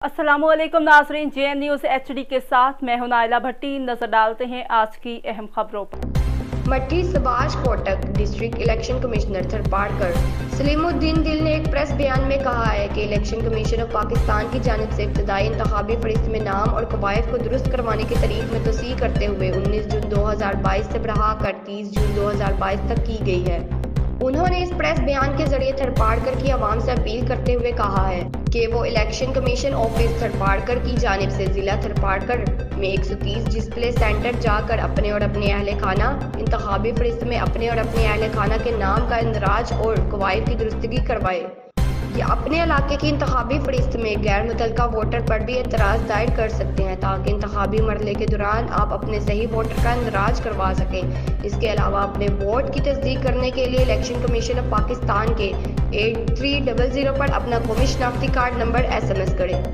अस्सलामुअलैकुम नाजरीन, JN news HD के साथ मैं हूं नाइला भट्टी। नजर डालते हैं आज की अहम खबरों पर। मट्टी Subhash Kotak district election commissioner Tharparkar Salimuddin दिल ने एक प्रेस बयान में कहा है कि इलेक्शन कमीशन ऑफ पाकिस्तान की जानिब से इब्तदाई इंतखाबी फरिश्त में नाम और कवायद को दुरुस्त करवाने की तारीख में तोसी करते हुए 19 जून 2022 से बढ़ा कर 30 जून 2022 तक की गई है। उन्होंने इस प्रेस बयान के जरिए थरपारकर की आवाम से अपील करते हुए कहा है कि वो इलेक्शन कमीशन ऑफिस थरपारकर की जानिब से जिला थरपारकर में 130 डिस्प्ले सेंटर जाकर अपने और अपने अहले खाना इंतखाबी फरिश्त में अपने और अपने अहले खाना के नाम का इंदराज और कवायद की दुरुस्तगी करवाए या अपने इलाके की इंतखाबी फरिश्त में गैर मुतल्लका वोटर पर भी एतराज़ दायर कर सकते हैं ताकि इंतखाबी मरहले के दौरान आप अपने सही वोटर का इंदराज करवा सकें। इसके अलावा अपने वोट की तस्दीक करने के लिए इलेक्शन कमीशन ऑफ पाकिस्तान के 8300 पर अपना कौमी शनाख्ती कार्ड नंबर SMS करें।